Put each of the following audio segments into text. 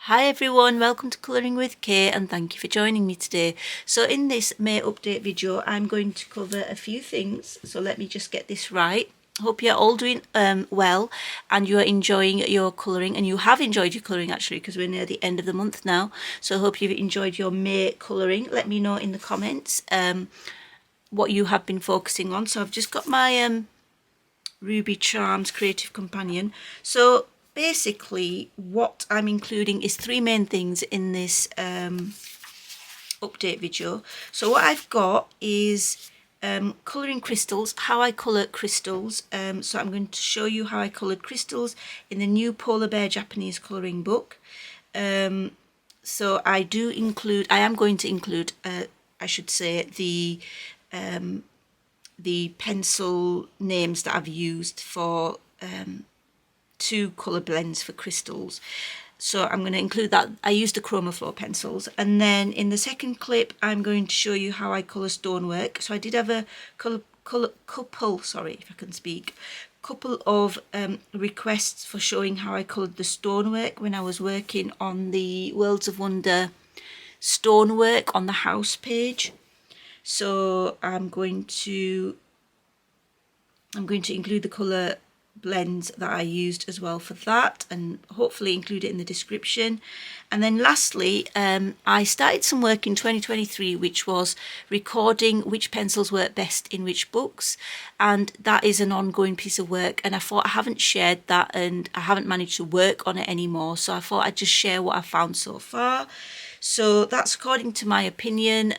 Hi everyone, welcome to Colouring with Kay and thank you for joining me today. So in this May update video I'm going to cover a few things, so let me just get this right. Hope you're all doing well and you're enjoying your colouring, and you have enjoyed your colouring actually, because we're near the end of the month now. So I hope you've enjoyed your May colouring. Let me know in the comments what you have been focusing on. So I've just got my Ruby Charms Creative Companion. So basically what I'm including is three main things in this update video. So what I've got is colouring crystals, how I colour crystals. So I'm going to show you how I coloured crystals in the new Polar Bear Japanese colouring book. So I am going to include, I should say, the pencil names that I've used for two colour blends for crystals. So I'm going to include that. I used the Chromaflow pencils, and then in the second clip I'm going to show you how I colour stonework. So I did have a couple of requests for showing how I coloured the stonework when I was working on the Worlds of Wonder stonework on the house page. So I'm going to include the colour blends that I used as well for that, and hopefully include it in the description. And then lastly, I started some work in 2023 which was recording which pencils work best in which books, and that is an ongoing piece of work, and I thought I haven't shared that and I haven't managed to work on it anymore, so I thought I'd just share what I found so far. So that's according to my opinion.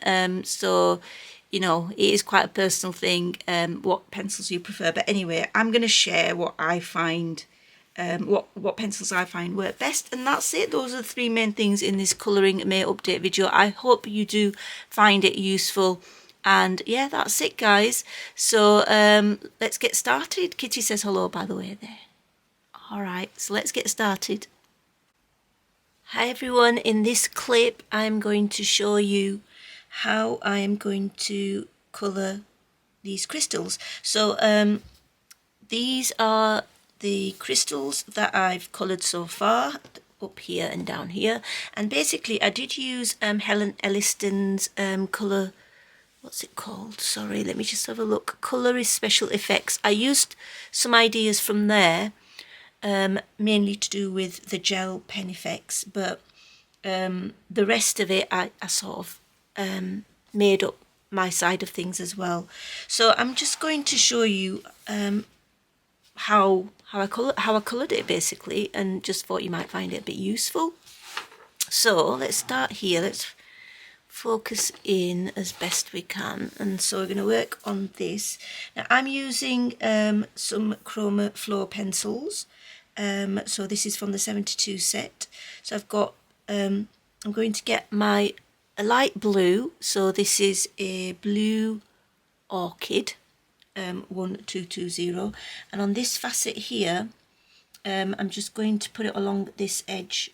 So you know, it is quite a personal thing, what pencils you prefer. But anyway, I'm going to share what I find, what pencils I find work best. And that's it. Those are the three main things in this Colouring May update video. I hope you do find it useful. And yeah, that's it, guys. So let's get started. Kitty says hello, by the way, there. All right, so let's get started. Hi, everyone. In this clip, I'm going to show you how I am going to colour these crystals. So these are the crystals that I've coloured so far, up here and down here. And basically I did use Helen Elliston's colour, what's it called? Sorry, let me just have a look. Colorist Special Effects. I used some ideas from there, mainly to do with the gel pen effects, but the rest of it I sort of made up my side of things as well. So I'm just going to show you how I coloured it basically, and just thought you might find it a bit useful. So let's start here. Let's focus in as best we can, and so we're going to work on this. Now I'm using some Chromaflow pencils. So this is from the 72 set. So I've got I'm going to get a light blue, so this is a blue orchid, 1220, and on this facet here I'm just going to put it along this edge.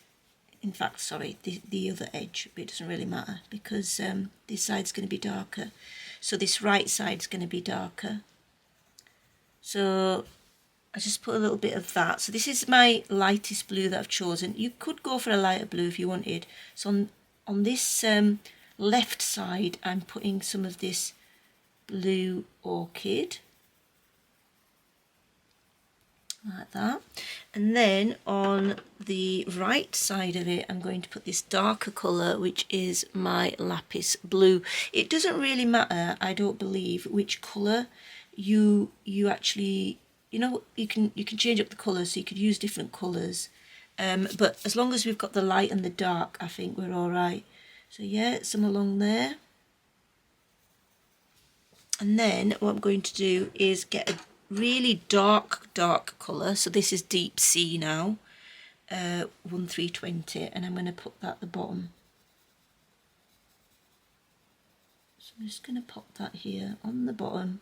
In fact, sorry, the other edge, but it doesn't really matter because this side's going to be darker, so this right side's going to be darker. So I just put a little bit of that. So this is my lightest blue that I've chosen. You could go for a lighter blue if you wanted. So on this left side I'm putting some of this blue orchid, like that, and then on the right side of it I'm going to put this darker colour, which is my Lapis blue. It doesn't really matter, I don't believe, which colour you actually, you know, you can change up the colours, so you could use different colours, but as long as we've got the light and the dark, I think we're all right. So yeah, some along there. And then what I'm going to do is get a really dark colour. So this is Deep Sea now, 1320, and I'm going to put that at the bottom. So I'm just going to pop that here on the bottom.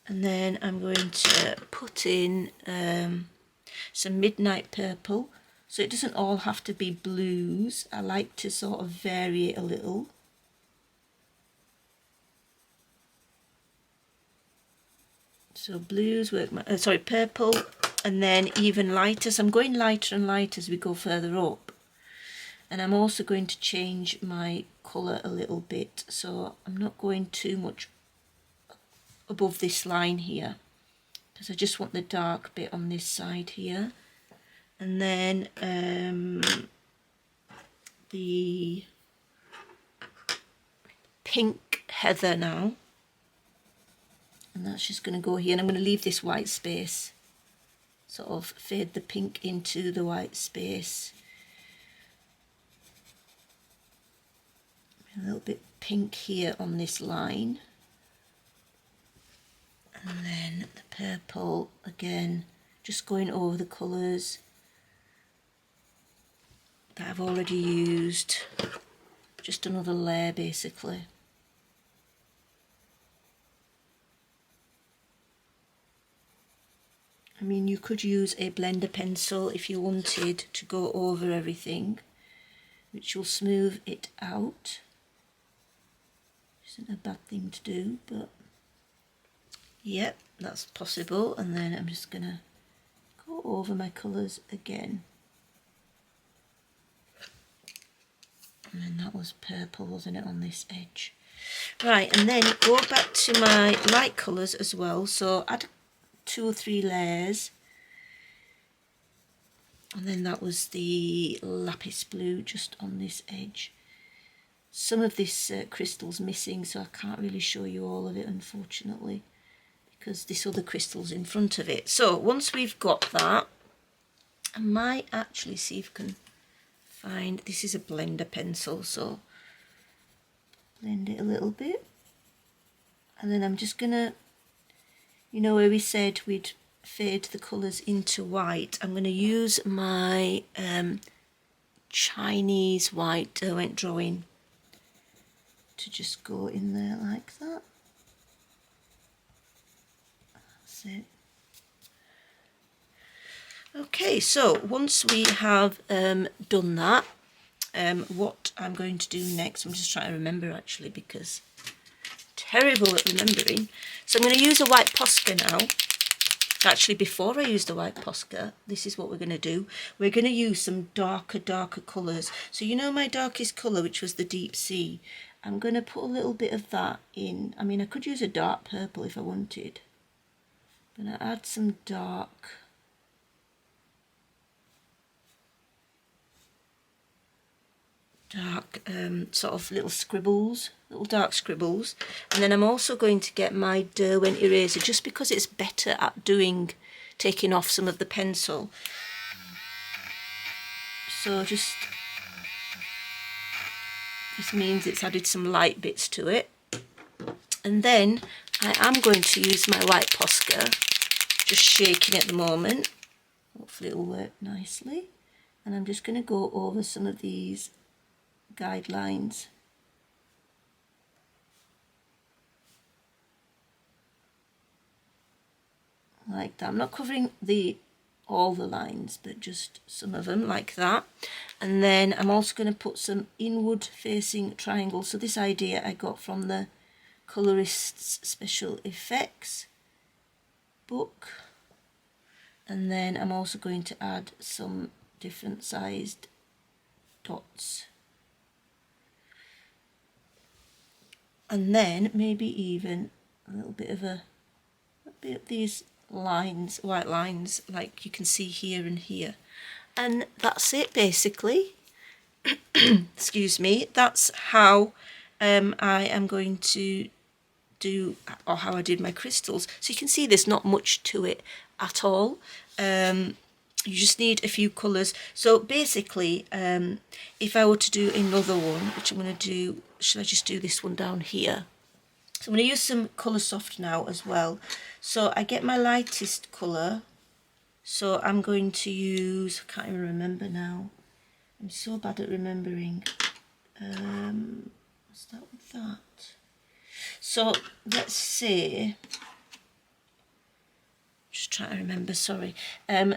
And then I'm going to put in some Midnight Purple. So it doesn't all have to be blues. I like to sort of vary it a little. So blues work, purple and then even lighter. So I'm going lighter and lighter as we go further up. And I'm also going to change my colour a little bit, so I'm not going too much above this line here, because I just want the dark bit on this side here. And then the pink heather now, and that's just going to go here, and I'm going to leave this white space, sort of fade the pink into the white space. A little bit pink here on this line, and then the purple again, just going over the colours that I've already used, just another layer basically. I mean, you could use a blender pencil if you wanted to go over everything, which will smooth it out. Isn't a bad thing to do, but yep, that's possible. And then I'm just gonna go over my colours again. And then that was purple, wasn't it, on this edge? Right, and then go back to my light colours as well. So add 2 or 3 layers. And then that was the lapis blue just on this edge. Some of this crystal's missing, so I can't really show you all of it, unfortunately, because this other crystal's in front of it. So once we've got that, I might actually see if I can find, this is a blender pencil, so blend it a little bit. And then I'm just gonna, you know where we said we'd fade the colours into white, I'm going to use my Chinese white Derwent drawing to just go in there like that. That's it. Okay, so once we have done that, what I'm going to do next, I'm just trying to remember actually, because I'm terrible at remembering. So I'm going to use a white Posca now. Actually, before I use the white Posca, this is what we're going to do. We're going to use some darker colours. So you know my darkest colour, which was the deep sea. I'm going to put a little bit of that in. I mean, I could use a dark purple if I wanted. I'm going to add some dark sort of little scribbles, little dark scribbles. And then I'm also going to get my Derwent eraser, just because it's better at taking off some of the pencil. So just, this means it's added some light bits to it. And then I am going to use my white Posca, just shaking at the moment. Hopefully it'll work nicely. And I'm just going to go over some of these guidelines. Like that. I'm not covering all the lines, but just some of them like that. And then I'm also going to put some inward facing triangles. So this idea I got from the Colorist's Special Effects book. And then I'm also going to add some different sized dots. And then maybe even a little bit of these lines, white lines, like you can see here and here. And that's it basically. Excuse me. That's how I am going to do, or how I did my crystals. So you can see there's not much to it at all. You just need a few colours. So basically, if I were to do another one, which I'm going to do, should I just do this one down here? So I'm going to use some Coloursoft now as well. So I get my lightest colour. So I'm going to use, I can't even remember now. I'm so bad at remembering. What's that with that? So let's say, just trying to remember, sorry. I'm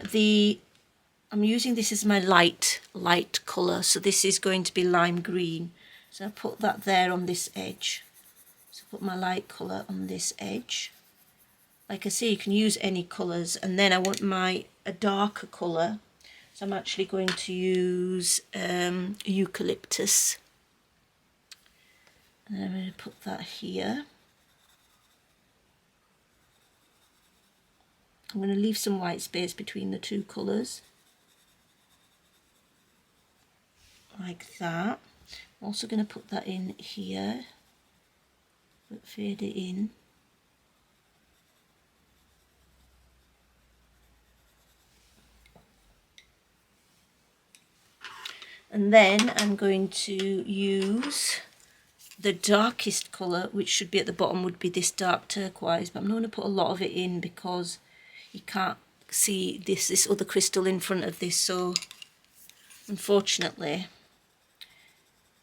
using this as my light colour, so this is going to be lime green. So I put that there on this edge. So put my light colour on this edge. Like I say, you can use any colours, and then I want my a darker colour. So I'm actually going to use Eucalyptus. And I'm going to put that here. I'm going to leave some white space between the two colours. Like that. I'm also going to put that in here. But fade it in. And then I'm going to use the darkest colour, which should be at the bottom, would be this dark turquoise, but I'm not going to put a lot of it in because you can't see this other crystal in front of this, so unfortunately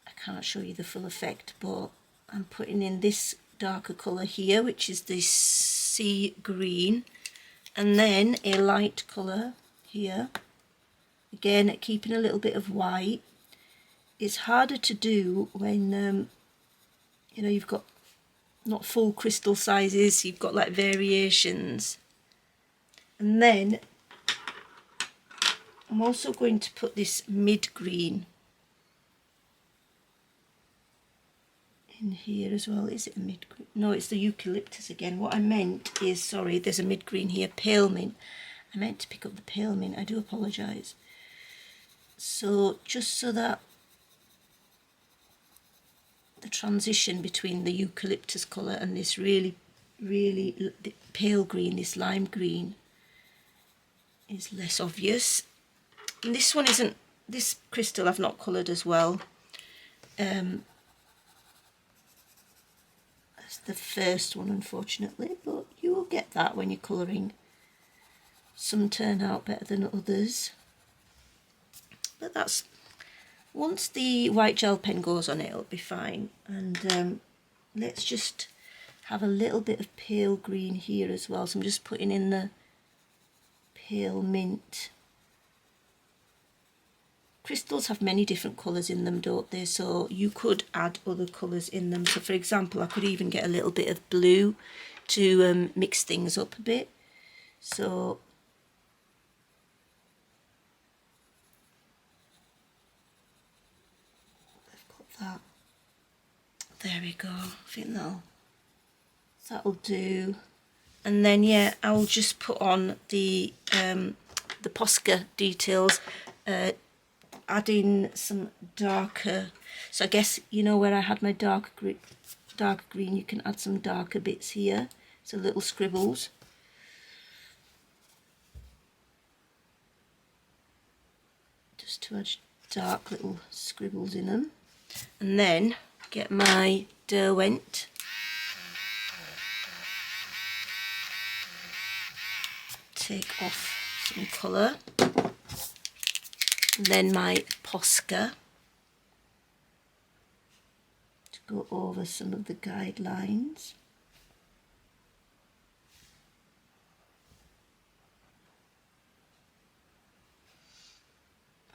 I can't show you the full effect. But I'm putting in this darker colour here, which is this sea green, and then a light colour here, again keeping a little bit of white. It's harder to do when you know, you've got not full crystal sizes, you've got like variations. And then I'm also going to put this mid green in here as well. Is it a mid green? No, it's the eucalyptus again. What I meant is, sorry, there's a mid green here, pale mint. I meant to pick up the pale mint, I do apologise. So just so that the transition between the eucalyptus colour and this really pale green, this lime green, is less obvious. And this one isn't, this crystal I've not coloured as well. That's the first one, unfortunately, but you will get that when you're colouring. Some turn out better than others, but that's, once the white gel pen goes on it, it'll be fine. And let's just have a little bit of pale green here as well. So I'm just putting in the pale mint. Crystals have many different colours in them, don't they? So you could add other colours in them. So for example, I could even get a little bit of blue to mix things up a bit. So that. There we go. I think that'll do. And then yeah, I'll just put on the Posca details, adding some darker. So I guess, you know, where I had my dark green, you can add some darker bits here. So little scribbles. Just to add dark little scribbles in them. And then get my Derwent, take off some colour, and then my Posca to go over some of the guidelines.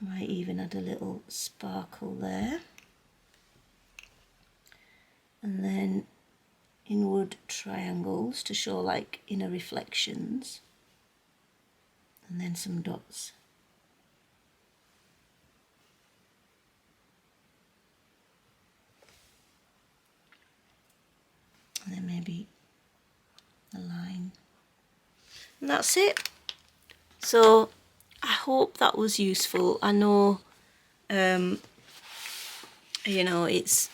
I might even add a little sparkle there. And then inward triangles to show like inner reflections, and then some dots. And then maybe a line. And that's it. So I hope that was useful. I know, you know, it's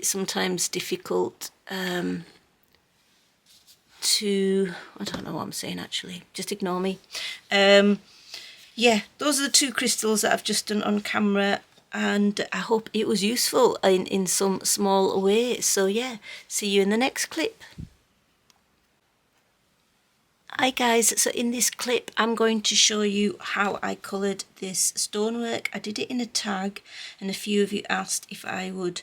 sometimes difficult to, I don't know what I'm saying actually, just ignore me. Yeah, those are the two crystals that I've just done on camera, and I hope it was useful in some small way. So yeah, see you in the next clip. Hi guys, so in this clip I'm going to show you how I coloured this stonework. I did it in a tag, and a few of you asked if I would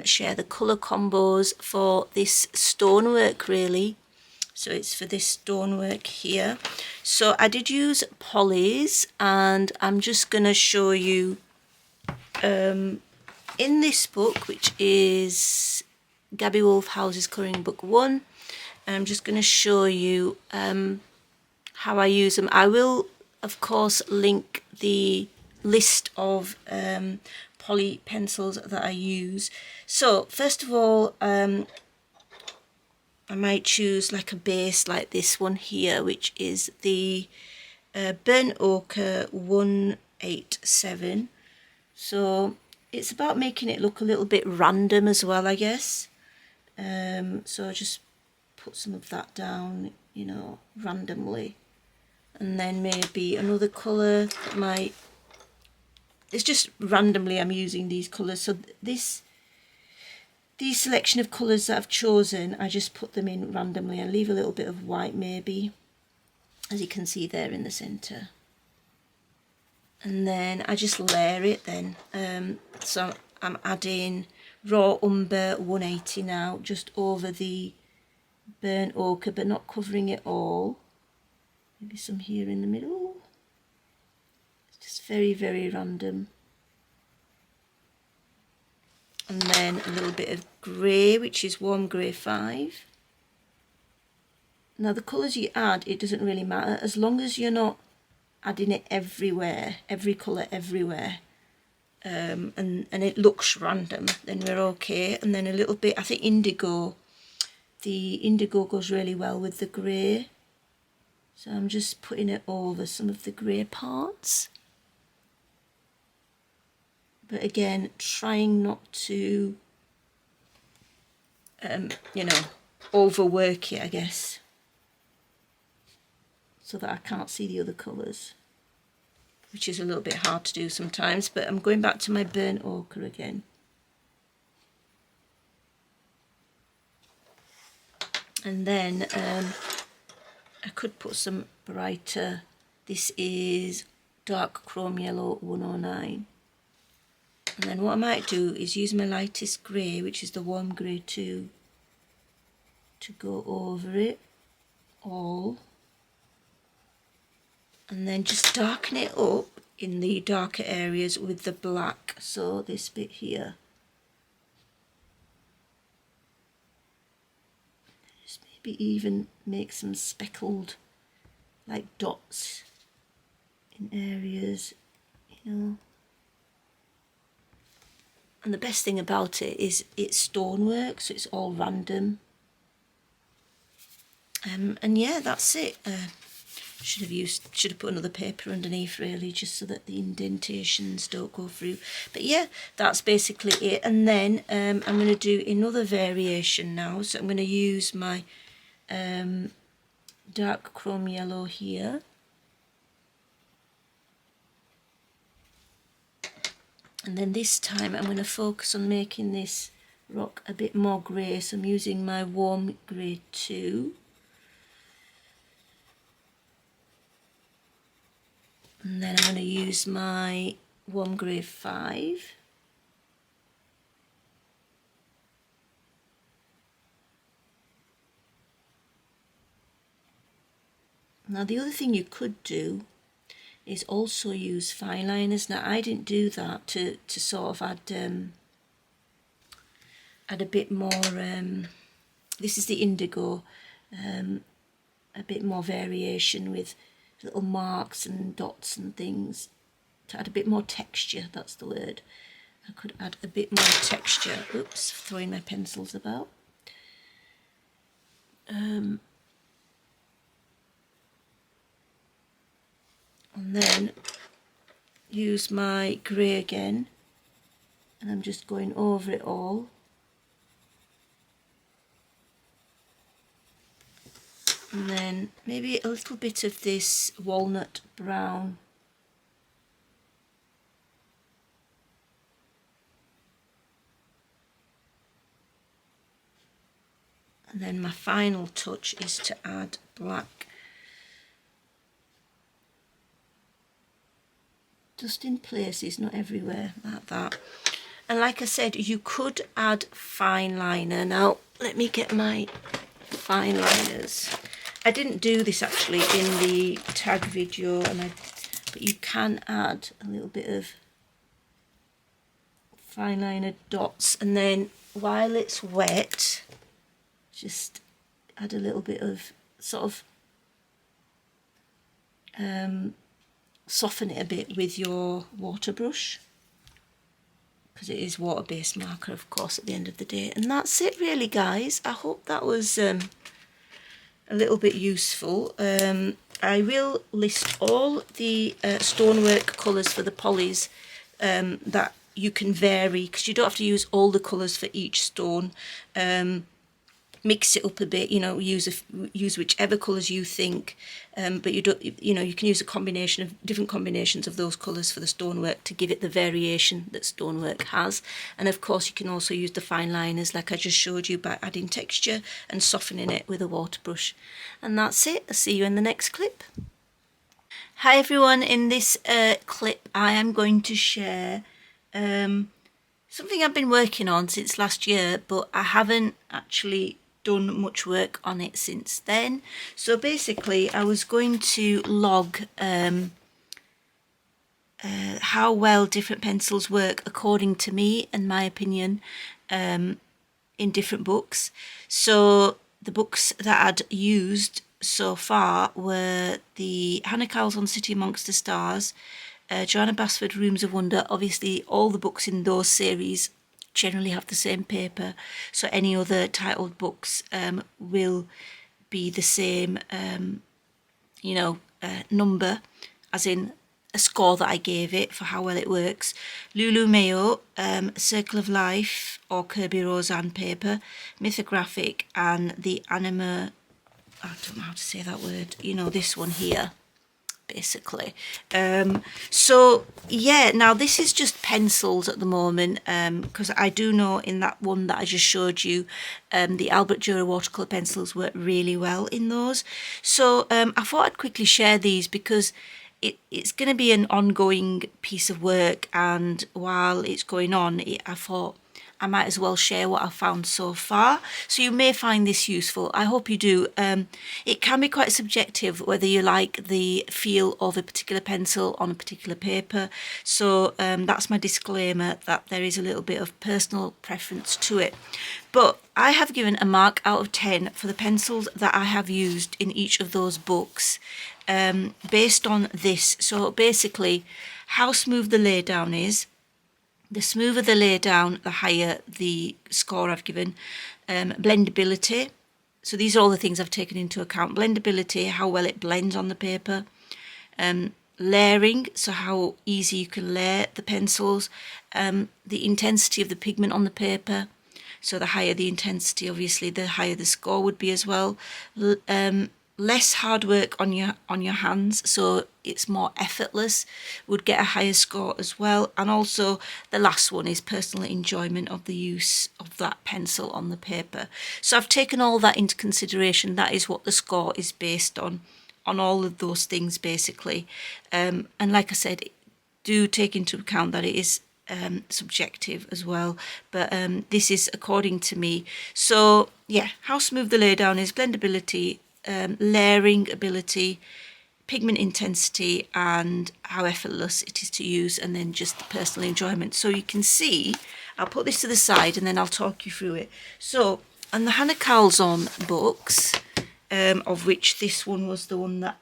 share the colour combos for this stonework really. So it's for this stonework here. So I did use polys, and I'm just going to show you in this book, which is Gabby Wolf House's Colouring Book 1. I'm just going to show you how I use them. I will, of course, link the list of poly pencils that I use. So first of all, I might choose like a base like this one here, which is the Burnt Ochre 187. So it's about making it look a little bit random as well, I guess. So just put some of that down, you know, randomly. And then maybe another colour that might... It's just randomly I'm using these colours. So these selection of colours that I've chosen, I just put them in randomly and leave a little bit of white maybe, as you can see there in the centre. And then I just layer it then. So I'm adding raw umber 180 now, just over the burnt ochre, but not covering it all. Maybe some here in the middle. It's just very, very random. And then a little bit of grey, which is warm grey 5. Now the colours you add, it doesn't really matter, as long as you're not adding it everywhere, every colour everywhere, and it looks random, then we're okay. And then a little bit, I think indigo, the indigo goes really well with the grey. So I'm just putting it over some of the grey parts. But again, trying not to, you know, overwork it, I guess, so that I can't see the other colours, which is a little bit hard to do sometimes. But I'm going back to my burnt ochre again. And then I could put some brighter. This is dark chrome yellow 109. And then what I might do is use my lightest grey, which is the warm grey 2, to go over it all. And then just darken it up in the darker areas with the black. So this bit here. Just maybe even make some speckled like dots in areas, you know. And the best thing about it is it's stonework, so it's all random. And yeah, that's it. Should have put another paper underneath really, just so that the indentations don't go through. But yeah, that's basically it. And then I'm going to do another variation now. So I'm going to use my dark chrome yellow here. And then this time I'm going to focus on making this rock a bit more grey. So I'm using my warm grey 2. And then I'm going to use my warm grey 5. Now the other thing you could do is also use fine liners. Now I didn't do that to sort of add a bit more, this is the indigo, a bit more variation with little marks and dots and things, to add a bit more texture, that's the word. I could add a bit more texture. Oops, throwing my pencils about. And then use my grey again, and I'm just going over it all. And then maybe a little bit of this walnut brown. And then my final touch is to add black. Just in places, not everywhere, like that. And like I said, you could add fine liner. Now, let me get my fine liners. I didn't do this actually in the tag video, but you can add a little bit of fine liner dots, and then while it's wet, just add a little bit of sort of soften it a bit with your water brush, because it is water-based marker, of course, at the end of the day. And that's it really, guys. I hope that was a little bit useful. I will list all the Stonework colours for the polys that you can vary, because you don't have to use all the colours for each stone. Mix it up a bit, you know, use whichever colours you think, but you don't, you know, you can use a combination of different combinations of those colours for the stonework to give it the variation that stonework has. And of course you can also use the fine liners like I just showed you, by adding texture and softening it with a water brush. And that's it. I'll see you in the next clip. Hi everyone, in this clip I am going to share something I've been working on since last year, but I haven't actually done much work on it since then. So basically I was going to log how well different pencils work according to me and my opinion in different books. So the books that I'd used so far were the Hannah Cowles on City Amongst the Stars, Joanna Basford, Rooms of Wonder. Obviously all the books in those series generally have the same paper, so any other titled books will be the same you know, number, as in a score that I gave it for how well it works. Lulu Mayo, Circle of Life or Kirby Roseanne paper, Mythographic, and the Anima, I don't know how to say that word, you know, this one here basically. So yeah, now this is just pencils at the moment, because I do know in that one that I just showed you, the Albert Dürer watercolour pencils work really well in those. So I thought I'd quickly share these because it's going to be an ongoing piece of work, and while it's going on, I thought I might as well share what I've found so far. So you may find this useful. I hope you do. It can be quite subjective whether you like the feel of a particular pencil on a particular paper. So that's my disclaimer, that there is a little bit of personal preference to it. But I have given a mark out of 10 for the pencils that I have used in each of those books based on this. So basically, how smooth the laydown is. The smoother the laydown, the higher the score I've given. Blendability. So these are all the things I've taken into account. Blendability, how well it blends on the paper. Layering, so how easy you can layer the pencils. The intensity of the pigment on the paper. So the higher the intensity, obviously, the higher the score would be as well. Less hard work on your hands, so it's more effortless, would get a higher score as well. And also the last one is personal enjoyment of the use of that pencil on the paper. So I've taken all that into consideration. That is what the score is based on all of those things basically. And like I said, do take into account that it is subjective as well, but this is according to me. So yeah, how smooth the laydown is, blendability, layering ability, pigment intensity, and how effortless it is to use, and then just the personal enjoyment. So you can see, I'll put this to the side and then I'll talk you through it. So on the Hannah Cowles on books, of which this one was the one that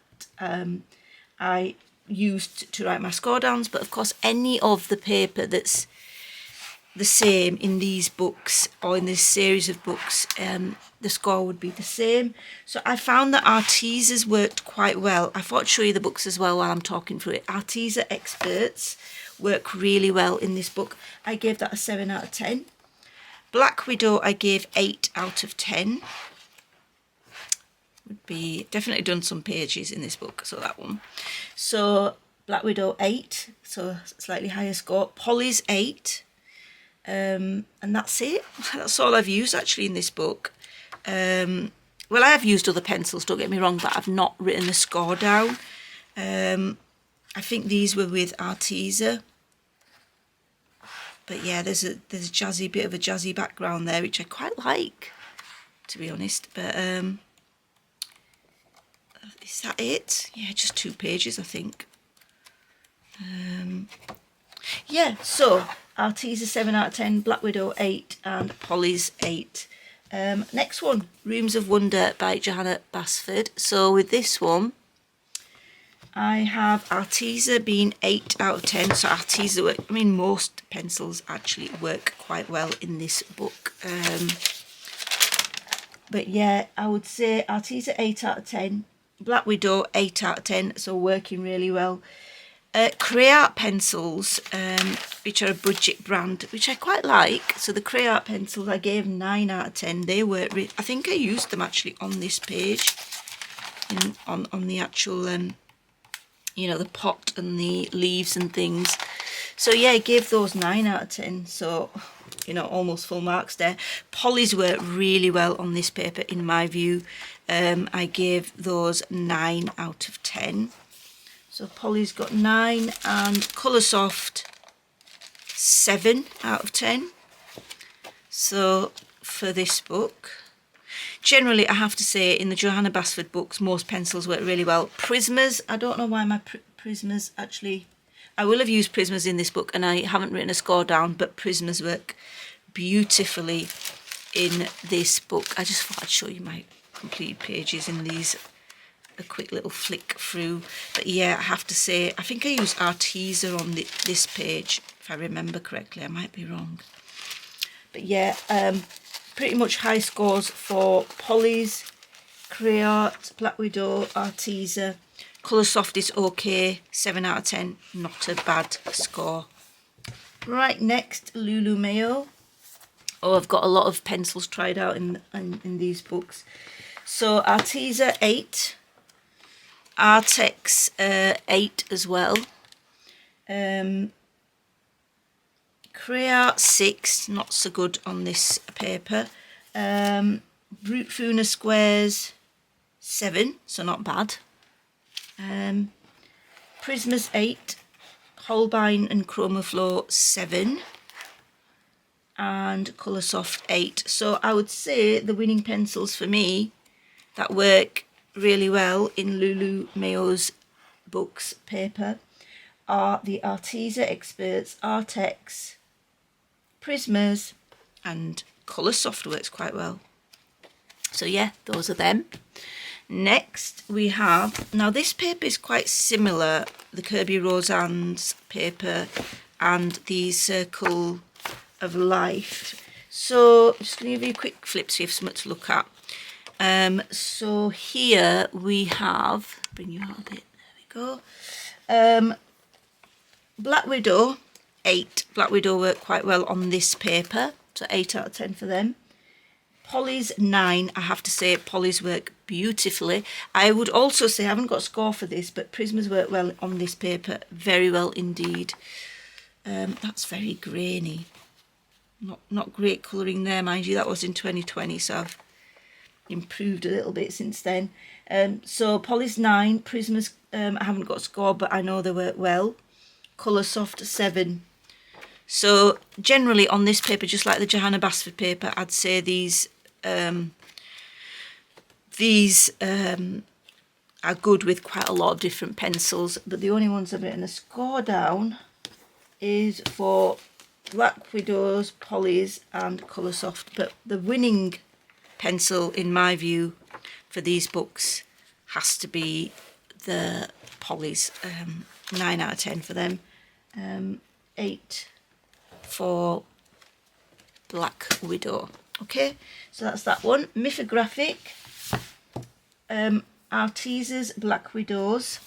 I used to write my score downs, but of course any of the paper that's the same in these books or in this series of books, the score would be the same. So I found that Artesa's worked quite well. I thought I'd show you the books as well while I'm talking through it. Artesa Experts work really well in this book. I gave that a 7 out of 10. Black Widow I gave 8 out of 10. Would be definitely done some pages in this book, so that one. So Black Widow 8, so slightly higher score. Polly's 8. And that's it. That's all I've used actually in this book. Well, I have used other pencils, don't get me wrong, but I've not written the score down. I think these were with Artesa. But yeah, there's a jazzy bit of a jazzy background there, which I quite like, to be honest. But is that it? Yeah, just 2 pages, I think. Yeah, so Artesa 7 out of 10, Black Widow 8, and Polly's 8. Next one, Rooms of Wonder by Joanna Basford. So with this one, I have Arteza being 8 out of 10. So Arteza work, I mean most pencils actually work quite well in this book. But yeah, I would say Arteza 8 out of 10. Black Widow 8 out of 10, so working really well. Creart pencils, which are a budget brand, which I quite like. So the Creart pencils I gave 9 out of 10. They work, I think I used them actually on this page, on the actual, you know, the pot and the leaves and things. So yeah, I gave those 9 out of 10. So, you know, almost full marks there. Polys work really well on this paper in my view. I gave those 9 out of 10. So Polly's got 9 and Coloursoft 7 out of 10. So for this book, generally I have to say in the Johanna Basford books most pencils work really well. Prismas, I don't know why my Prismas actually, I will have used Prismas in this book and I haven't written a score down, but Prismas work beautifully in this book. I just thought I'd show you my completed pages in these, a quick little flick through. But yeah, I have to say I think I used Arteza on this page if I remember correctly. I might be wrong, but yeah, pretty much high scores for Polys, Creart, Black Widow, Arteza. Coloursoft is okay, 7 out of 10, not a bad score. Right, next Lulu Mayo. Oh, I've got a lot of pencils tried out in these books. So Arteza 8, Artex 8 as well, Creart 6, not so good on this paper, Brute Funa Squares 7, so not bad, Prismas 8, Holbein and Chromaflow 7, and Coloursoft 8. So I would say the winning pencils for me that work really well in Lulu Mayo's books paper are the Arteza Experts, Artex, Prismas, and Coloursoft works quite well. So yeah, those are them. Next we have, now this paper is quite similar, the Kirby Rosanne's paper and the Circle of Life. So I'm just going to give you a quick flip so you have something to look at. So here we have, bring you out a bit, there we go. Black Widow 8. Black Widow worked quite well on this paper, so 8 out of 10 for them. Polys 9. I have to say Polys work beautifully. I would also say I haven't got a score for this, but Prismas work well on this paper, very well indeed. That's very grainy. Not great colouring there, mind you. That was in 2020, so I've improved a little bit since then. So Polys 9, Prismas I haven't got a score, but I know they work well. Coloursoft 7. So generally on this paper, just like the Johanna Basford paper, I'd say these are good with quite a lot of different pencils, but the only ones I've written a score down is for Black Widows, Polys and Coloursoft. But the winning pencil in my view for these books has to be the Polys. 9 out of 10 for them, 8 for Black Widow. Okay, so that's that one. Mythographic, Arteza's Black Widows.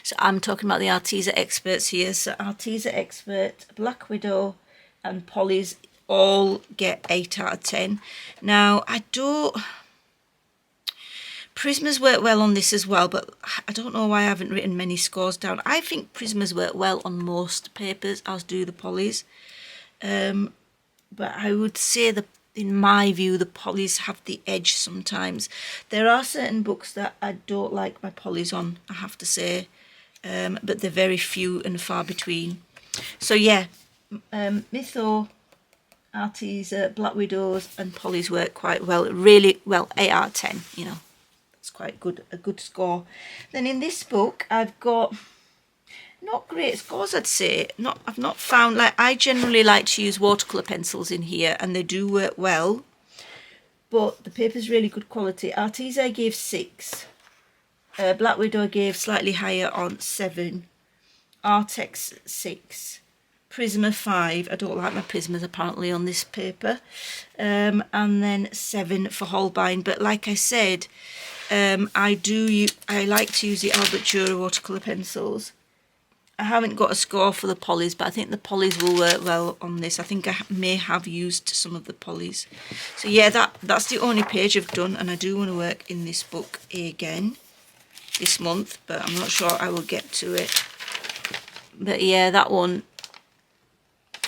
So I'm talking about the Arteza Experts here. So Arteza Expert, Black Widow and Polys all get 8 out of 10. Now I don't, Prismas work well on this as well, but I don't know why I haven't written many scores down. I think Prismas work well on most papers, as do the Polys. But I would say that, in my view, the Polys have the edge sometimes. There are certain books that I don't like my Polys on, I have to say. But they're very few and far between. So yeah, Mytho, Arteza, Black Widows and Polys work quite well. Really well, 8 out of 10, you know. It's quite good, a good score. Then in this book, I've got not great scores, I'd say. I've not found, like, I generally like to use watercolour pencils in here, and they do work well. But the paper's really good quality. Arteza I gave 6. Black Widow I gave slightly higher on 7. Artex 6. Prisma 5. I don't like my Prismas apparently on this paper. And then 7 for Holbein. But like I said, I like to use the Albert Dürer watercolour pencils. I haven't got a score for the polys, but I think the polys will work well on this. I think I may have used some of the polys. So yeah, that's the only page I've done, and I do want to work in this book again this month, but I'm not sure I will get to it. But yeah, that one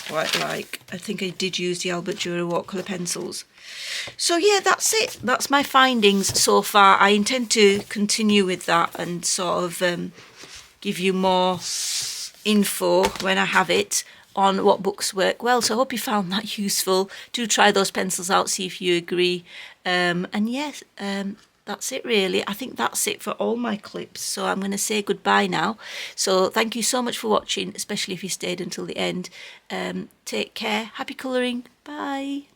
quite like. I think I did use the Albert Dürer watercolour pencils. So yeah, that's it. That's my findings so far. I intend to continue with that and sort of give you more info when I have it on what books work well. So I hope you found that useful. Do try those pencils out, see if you agree. And yes, that's it really. I think that's it for all my clips. So I'm going to say goodbye now. So thank you so much for watching, especially if you stayed until the end. Take care. Happy colouring. Bye.